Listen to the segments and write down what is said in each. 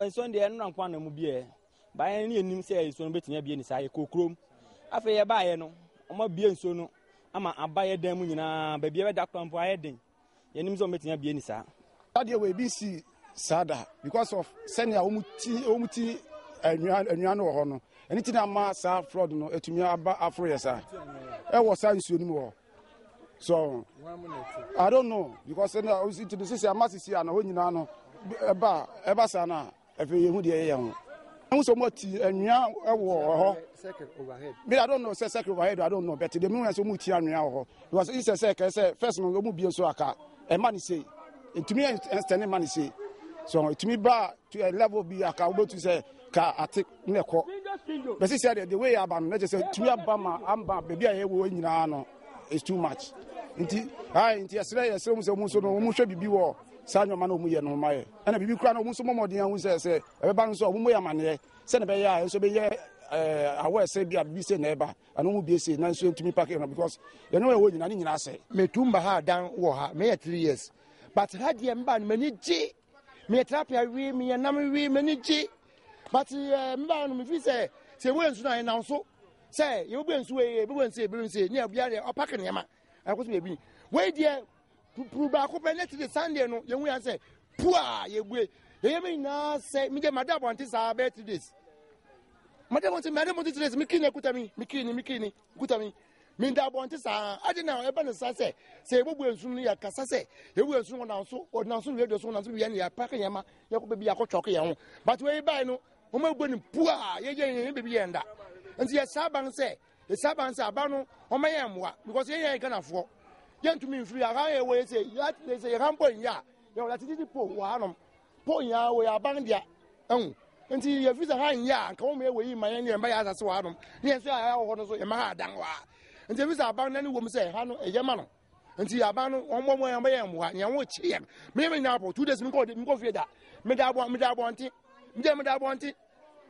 Sunday and Rankwan Mubie. By any name says, so betting a bien side, cookroom. After a buyer no, I'm bien so. I'm a buyer them, baby, a duck pump for heading. Your name's on betting a bien, sir. That way, BC Sada, because of sending a Umuti and Yano Hono. Anything a mass fraud, no, to me about Afro, sir. I was science anymore. So, I don't know, because I was into the system, I must see an Oinano, Eba Sana, every young. I'm so much and now second overhead. But I don't know, second overhead, I don't know, but the moon has so much now. Because it's a second, first one, will be a soaka, and money say. To me, and standing money say. So, to me, bar to a level be a cow to say, car, I take Neko. But he said the way I'm not just say, to me, Bama, baby, I will win is too much. Inti yesterday, so should be war. Sanyo mano muye no my. And a bibi crown almost more than who says, a balance of Muya man, send a bay, so be I will say be a busy neighbor, and who be say, nice to me packing because you know what you I say. Me tumba ha down war, me 3 years. But had the emban many G. Me trap ya we me and we many G. But man, if you say, when I now so say, you been sway, everyone say, near Biaria or packing yama. I was maybe. Wait, dear, prove back up and let the Sunday, no, young man say, poor, you will. You may now say, me, Madame wants our bed to this. Madame wants this, Mikini, Mikini, Gutami. Minda wants I didn't know, Evan say, we will soon near Cassase, you will soon also, or now soon read the son of Vienna, packing yama, you could be a cochocky. But way by no, woman, poor, ye, baby, and that. And the Saban say, the Saban Sabano, or my amwa, because he can afford. Young to me, free a high away, say, they say, Rampo, ya, you're at the poor one, poor ya, we are bandia. Oh, and see if it's a high ya, come away, my and by us as one. Yes, I want to say, my dangwa. And there is a band, any woman say, Hano, a Yamano. And see a ban on one way, and I am one, and watch him. Maybe now, 2 days, we called him, go for that. Medab want it, Medab want it.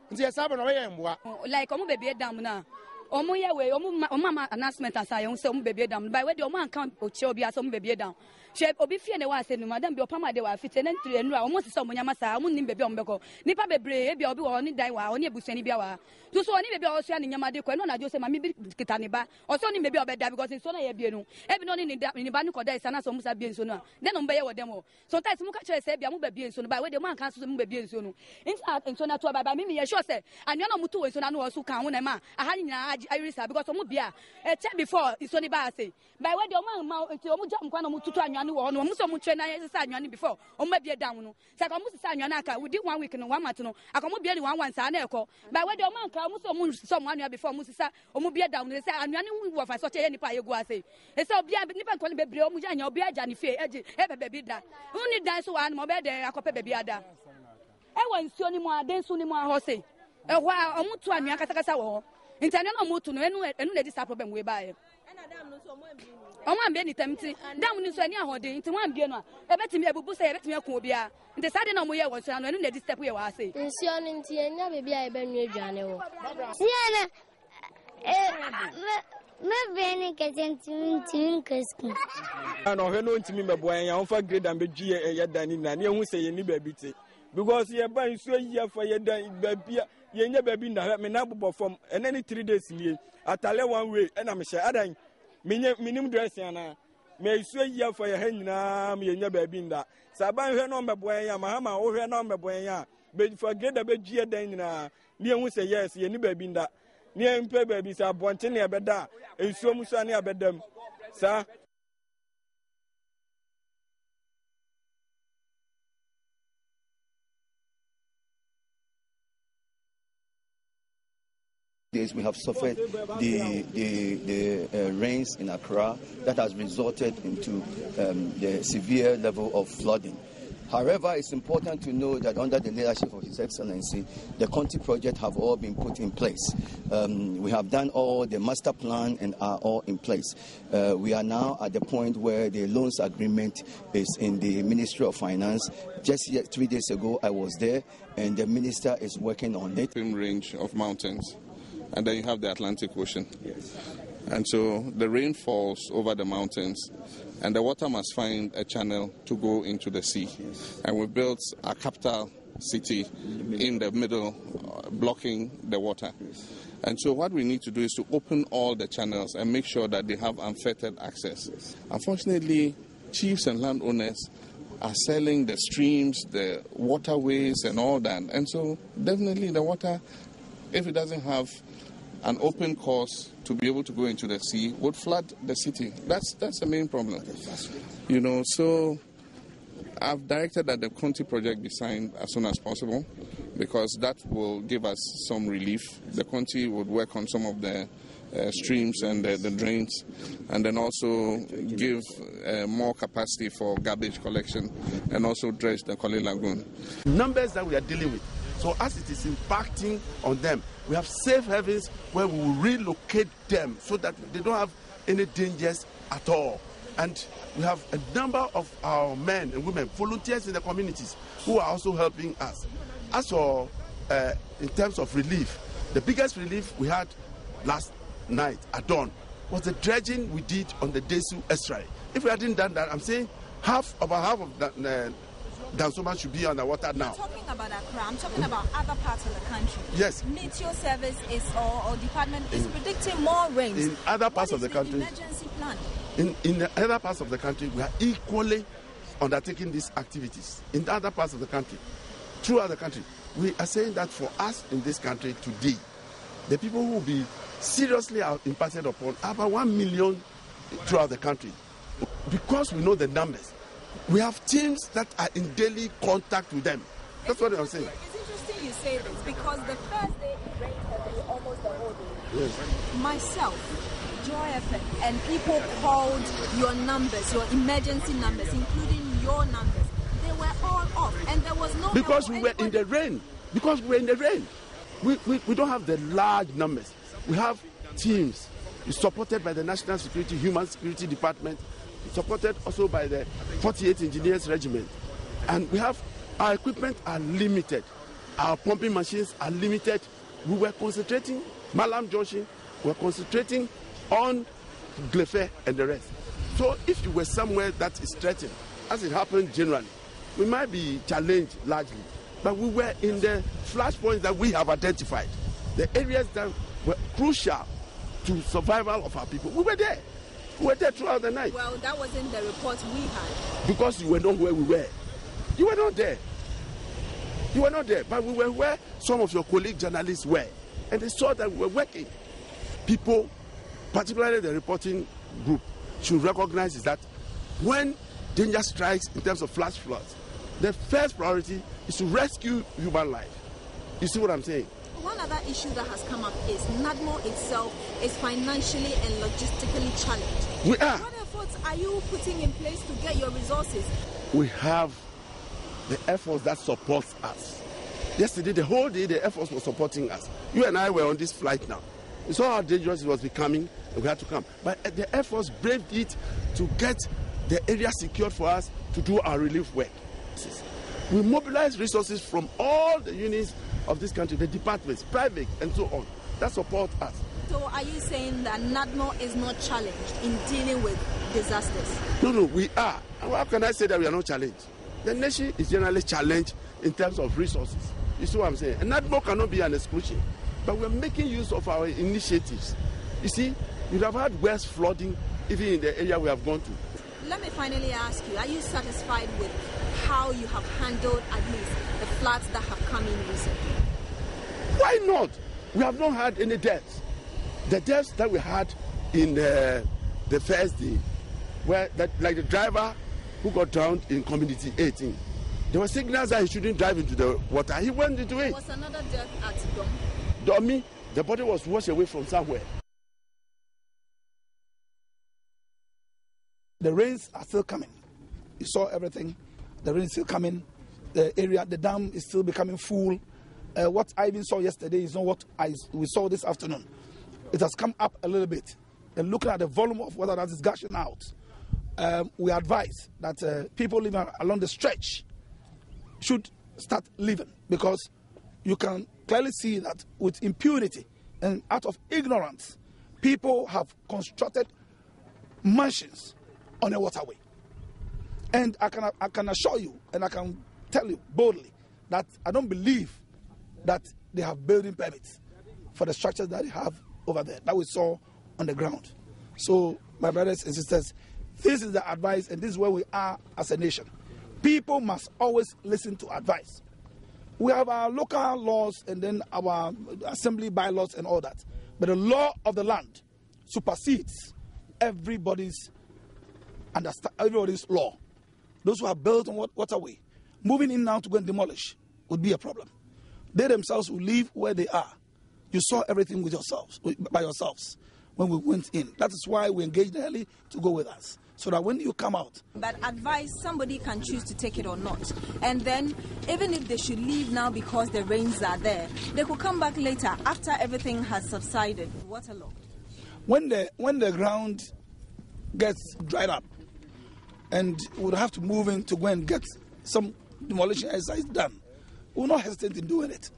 And see a Saban, I am what. Like, baby, down now. Omoya we mama announcement asay on some baby down by where the man can ochobia some baby down she obi fie ne wa say no madam bi opama de wa fit na ntire almost some nyamasa omunnim baby ombeko nipa bebre bi obi wo ni dai wa oni ebusuani bia wa to so oni baby o so ne nyamade ko no na jo say mami bi kita ne ba o so ni baby obeda because so na ye bie no e bi no ni ba ni ko dai sana so musa bie nso no then no mbe ye wo dem o sometimes mu ka chere say bia mu ba bie nso no by where the man can so mu ba bie nso no nso na to ba me ye sure say anwa no mutu we nso na no so kan ho na ma aha nyina Irisa because omu bia check before isoni ba say by where the omu nti omu jam kwa no mututu anwane wo no omu so mu tre na yesa anwane before omu bia down no say omu sisa anwane aka within 1 week no 1 month no akomu bia ni 1 month sa na ekọ by where the omu aka omu so mu anwane before omu sisa omu bia down no say anwane wo fa so che nipa yegu ase e say obia nipa nko ne bebre omu anya obia aja ne fie eje e bebi da uni dan so wa no be de akope bebi ada e wa nsuo ni mu aden so ni mu aho say e hwa omu tu anwa kasa wo Interne no motu no enu na dis problem we buy. Na dam no so mo ambie ni temti. Dam ni so ani ahode nti mo ambie no a ebetimi ebubu se ebetimi akun obi a. Nti sade na mo ye won so no enu na dis step we wa say. Nsio no nti enya bebi a ebenu aduane wo. Sia na me beni kesentin kesku. Ana ohwe no ntimi meboan ya onfa grade am bedwi ye dan ni na ne hu se ye ni ba bi te. Because ye ban so yi afa ye dan ba bia yenye baby na me na bobo form and any 3 days ni atale 1 way na me share adan minim dress ana me so yi for ye ha nyina me yenye baby nda saban hwe no meboan ya mahama wo hwe no meboan ya be for grade be gie dan nyina ni ehun say yes ye ni baby nda ni empe baby sa bonte ne ebeda ensuo mu so ne ebedam sa days we have suffered the rains in Accra that has resulted into the severe level of flooding. However, it's important to know that under the leadership of His Excellency, the County project have all been put in place. We have done all the master plan and are all in place. We are now at the point where the loans agreement is in the Ministry of Finance. Just 3 days ago, I was there, and the minister is working on it. Range of mountains. And then you have the Atlantic Ocean. Yes. And so the rain falls over the mountains, and the water must find a channel to go into the sea. Yes. And we built a capital city in the middle, blocking the water. And so what we need to do is to open all the channels and make sure that they have unfettered access. Unfortunately, chiefs and landowners are selling the streams, the waterways and all that. And so definitely the water, if it doesn't have an open course to be able to go into the sea, would flood the city. That's the main problem. So I've directed that the Conti project be signed as soon as possible, because that will give us some relief. The Conti would work on some of the streams and the drains, and then also give more capacity for garbage collection, and also dredge the Kole Lagoon. Numbers that we are dealing with. So as it is impacting on them, we have safe havens where we will relocate them so that they don't have any dangers at all. And we have a number of our men and women, volunteers in the communities, who are also helping us. As for in terms of relief, the biggest relief we had last night at dawn was the dredging we did on the Desu estuary. If we hadn't done that, I'm saying about half of that downstream should be underwater now. You're talking about Accra. I'm talking about other parts of the country. Yes. Meteor Service or department is predicting more rains. In other parts of the country. Emergency plan. In the other parts of the country, we are equally undertaking these activities. In other parts of the country, throughout the country, we are saying that for us in this country today, the people who will be seriously impacted upon are about 1 million throughout the country. Because we know the numbers, we have teams that are in daily contact with them. That's what I'm saying. It's interesting you say this, because the first day it rained heavily, almost the whole day. Yes. Myself, Joy FM, and people called your numbers, your emergency numbers, including your numbers. They were all off, and there was no. Because we were in the rain. Because we were in the rain. We don't have the large numbers. We have teams. It's supported by the National Security, Human Security Department, supported also by the 48th Engineers Regiment. And we have, our equipment are limited. Our pumping machines are limited. We were concentrating, Malam Junction, we were concentrating on Kesee and the rest. So if you were somewhere that is threatened, as it happened generally, we might be challenged largely. But we were in the flashpoints that we have identified, the areas that were crucial to survival of our people. We were there. We were there throughout the night. Well, that wasn't the report we had. Because you were not where we were. You were not there. You were not there. But we were where some of your colleague journalists were. And they saw that we were working. People, particularly the reporting group, should recognize is that when danger strikes in terms of flash floods, the first priority is to rescue human life. You see what I'm saying? One other issue that has come up is NADMO itself is financially and logistically challenged. We are. What efforts are you putting in place to get your resources? We have the Air Force that supports us. Yesterday, the whole day, the Air Force was supporting us. You and I were on this flight now. We saw how dangerous it was becoming, and we had to come. But the Air Force braved it to get the area secured for us to do our relief work. We mobilize resources from all the units of this country, the departments, private, and so on, that support us. So are you saying that NADMO is not challenged in dealing with disasters? No, we are. And how can I say that we are not challenged? The nation is generally challenged in terms of resources. You see what I'm saying? And NADMO cannot be an exclusion. But we're making use of our initiatives. You see, you'd have had worse flooding even in the area we have gone to. Let me finally ask you, are you satisfied with how you have handled at least the floods that have come in recently? Why not? We have not had any deaths. The deaths that we had in the first day, where like the driver who got drowned in Community 18, there were signals that he shouldn't drive into the water. He went into it. There was another death at Adom. Dummy, the body was washed away from somewhere. The rains are still coming. You saw everything. The rain is still coming. The dam is still becoming full. What I even saw yesterday is not what we saw this afternoon. It has come up a little bit. And looking at the volume of water that is gushing out, we advise that people living along the stretch should start leaving, because you can clearly see that with impunity and out of ignorance, people have constructed mansions on a waterway. And I can assure you, and I can tell you boldly, that I don't believe that they have building permits for the structures that they have over there that we saw on the ground. So, my brothers and sisters, this is the advice, and this is where we are as a nation. People must always listen to advice. We have our local laws and then our assembly bylaws and all that. But the law of the land supersedes everybody's law. Those who have built on waterway, moving in now to go and demolish would be a problem. They themselves will live where they are. You saw everything by yourselves when we went in. That is why we engaged early to go with us, so that when you come out. But advice, somebody can choose to take it or not. And then, even if they should leave now because the rains are there, they could come back later after everything has subsided, waterlogged. When the ground gets dried up, and we would have to move in to go and get some demolition exercise done, we will not hesitate in doing it.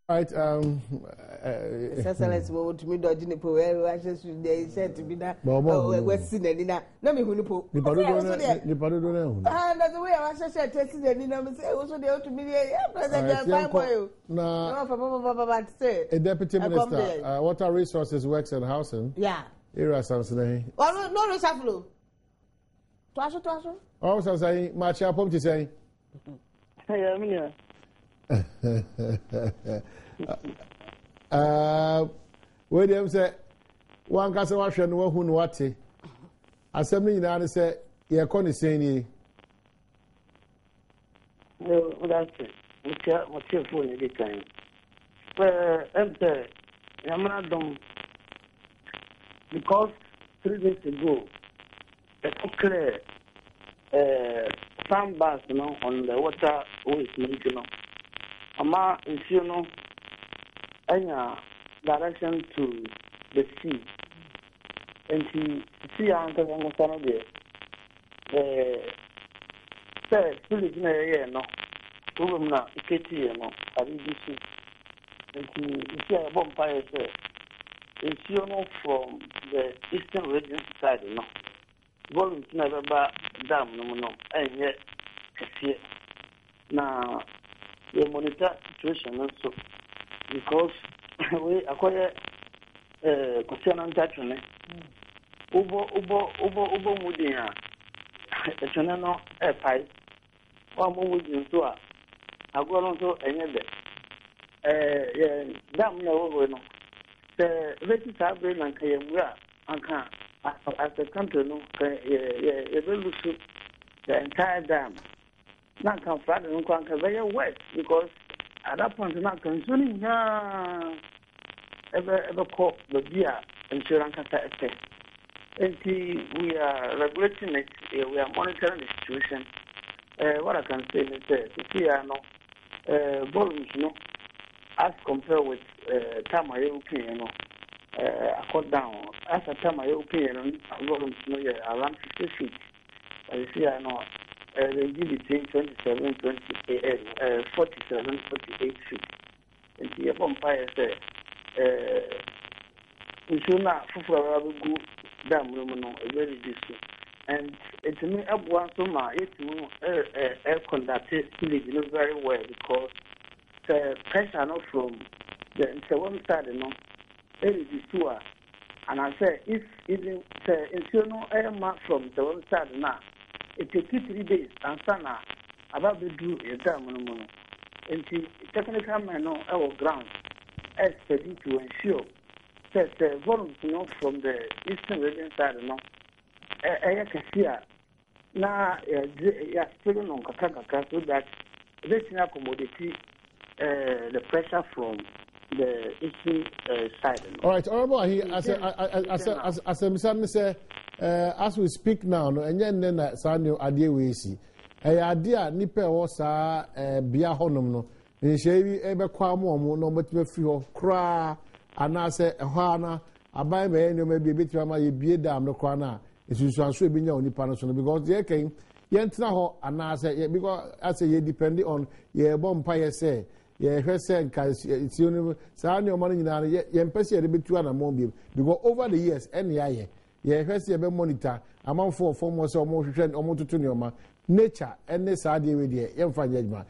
Right, Excellence, to me, dodging the power, I just said to be that. What's in the dinner? Let me who the poor. And that's the way I was said, testing the dinner, also the ought to be a deputy minister, water resources, works and housing. Yeah. Era Samson. Oh, no, resaflo. Twasso. Oh, so say, much up to say. William said, one castle wash and one who what Assembly now said, you're going to say, no, that's it. What's your phone every time? Adom, because 3 days ago, it's clear sandbars, on the water always making Ama insuno anya direction to the sea. And the sea anchor on the son of the spirit in a year, no. Urumna, Iketi, no, Aribisu. And the sea a bonfire, sir. Insuno from the eastern region side, no. Volume never dam, no, and yet Kesee. Now, we monitor situation also because we acquire question on that one. Ubo mudia. The channel a pipe. One more wood into a. I go on to any day. Damn no, no. The British have been and Kayamura and can as a country, no, the entire dam. Not come flat and conquer very wet because at that point, not consuming ever caught the beer insurance. And we are regulating it, we are monitoring the situation. What I can say is that we are no volumes, as compared with time I European, I cut down as a time I European volumes around 50 feet. I see I know. They give between 27, 28, 47, 48 feet. And the vampire said, we should not go down, a very distant. And it's me up once so much, air conducted very well because the pressure not from the one side, it is tour. And I say, if even the internal air mark from the one side now. It takes 3 days and sana about the do a dam mono. And the technical man on our ground as steady to ensure that the volumes from the eastern region side I can see now still on Kakaka so that they can accommodate the pressure from the eastern side. All right, Honorable, as a say. As we speak now, and then Sanyo Adi Wisi, a idea nipper was Bia Honum, no, in Shavy Eber Quamo, no, but me free cry, and I say, Hana, I buy me, you may be a bit of my beer dam, no crana. It's you transfer being your only panel because they came, yɛntena hɔ anaasɛ because as ye depending on ye bɔ mpa yɛ sɛ yɛhwɛ sɛ nka tio no saa ne ɔma no nyinaa no yɛmpɛ sɛ yɛde bɛtu anammɔn biom because over the years ɛne ayɛ yɛhwɛ sɛ yɛbɛ monitor amanfoɔ fɔm wɔ sɛ ɔmo hwehwɛ ɔmo toto nneɛma nature ɛne saa deɛ wei deɛ yɛmfa nyɛ adwuma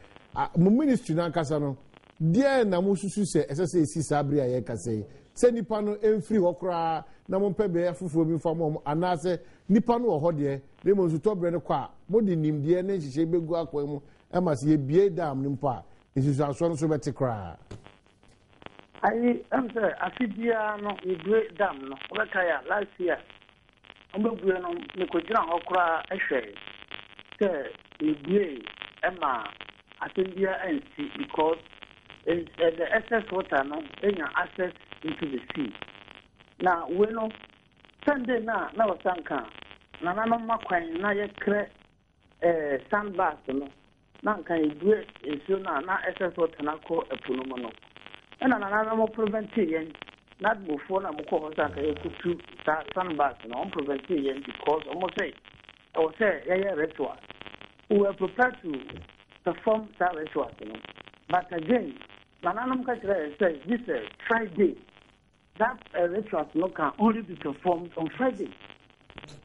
mo ministry nankasa no deɛ na mo susu sɛ ɛsɛ sɛ esi saa bere a yɛkasa yi sɛ nipa no emfiri hɔ koraa na mo mpɛ bɛyɛ foforɔ bi fa mo anaasɛ nipa no wɔ hɔ deɛ na mo nso tɔbrɛ no kɔ a mo de nimdeɛ ne nhyehyɛ bɛgu akɔ mu ɛma sɛ yɛbie dam no mpo a nsusuasoɔ no so bɛte koraa. ayi ɛm sɛ afi biara no yɛbue dam no wɔbɛka yɛ last year ɔmbɛbue no mekɔgyina hɔ koraa ɛhwɛ sɛ yɛbue ɛma asɛm biara ansi because the excess water no enya access into the sea. Now we know Sunday na wasanka na no makwan na ye kre sandbars no na kan idue esu na excess water na ko epuno mo no na mo prevent yen na before na mo ko wasanka ye kutu sandbars no on prevent yen because almost say ritual we were prepared to perform that ritual, but again Nananum Kachira says this Friday, that ritual can only be performed on Friday.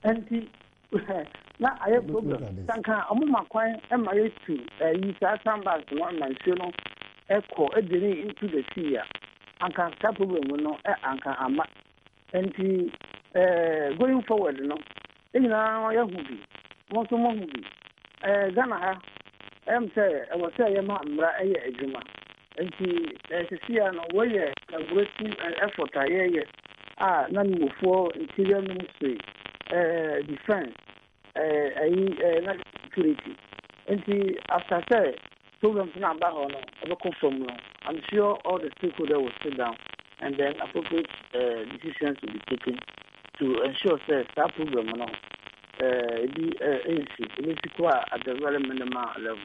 And now I have problem. Sanka Amuma Quine and my to use that sandbars one mention echo into the sea. Anka problem will know Anka Ama. And going forward, in our Yahoo, most of Ghana, say, I was saying, Mamma, a Juma. And see an away a great effort. None before interior ministry, defense, national security. And after say, programs number on a local from I'm sure all the stakeholders will sit down and then appropriate decisions will be taken to ensure that program be at the very minimal level.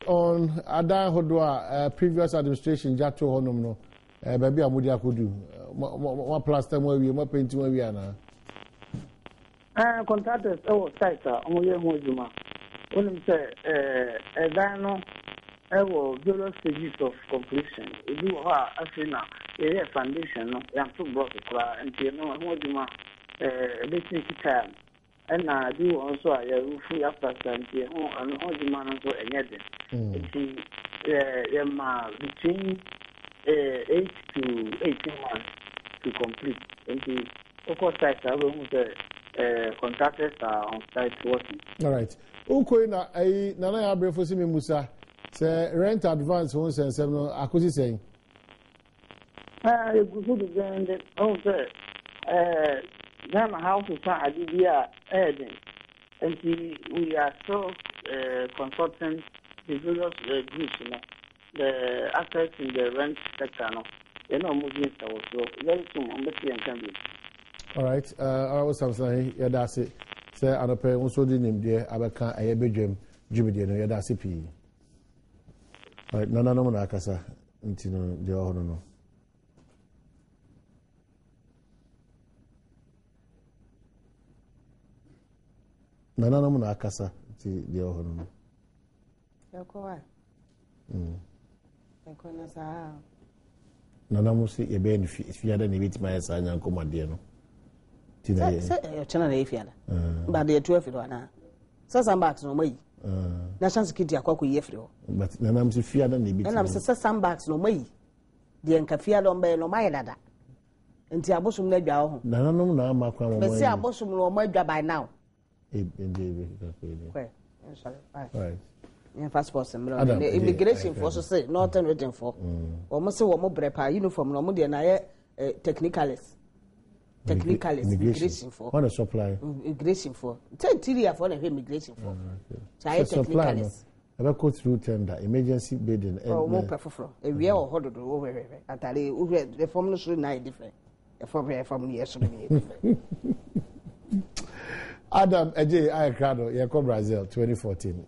On Adom Hodwa, previous administration, Jato Honum, no, baby, Amudia could do. What plaster more we, what painting more we are now? Contractors, site, Omoye Mojuma. When say, a dino, various stages of completion. We do Afrina, a foundation, and two blocks, and Mojuma, basic time. And I do also a free after Santi, and all the man also a yet. Between 8 to 18 months to complete. And of course, the contractors are on site working. All right. Okay, now I Nana Abrefosimi Musa say rent advance once and seven. Akusi saying. Good again. Also, then house is a idea adding, and we are so consulting the various groups, the assets in the rent sector. Moving towards so very soon on the can be. All right. I was saying, yeah, that's it. Say, I don't pay also the name there. I can't. I have a dream. Jimmy, yeah, that's it. All right. No, Akasa. Until the other no. Nana no akasa ti de ohoro no. Yakowa. Yakona sa. Nana mo se ebe en fiada ne bitima ya sa nyan komade no. Ti na ye. Se e chana na fiada. Ba de 12 do na. Sa sandbags no mai. National security akwa ye firi ho. But nana mo se fiada ne bitima. Nana mo se sandbags no mai. De enka fiada mba no mai dada. Enti abosum na dwa ho. Nana no na amakwa mo. Be se abosum no mai dwa by now. Right. Passport immigration for so say northern written for. Almost say what more brepa uniform no more na technicalist immigration for. What a supply. Immigration for. 10 for immigration for. So technicalist. I go through tender emergency bidding. Oh, more prefer. A we are hold over. Atari the form no should na different. From years different. Adom Accra, Brazil 2014.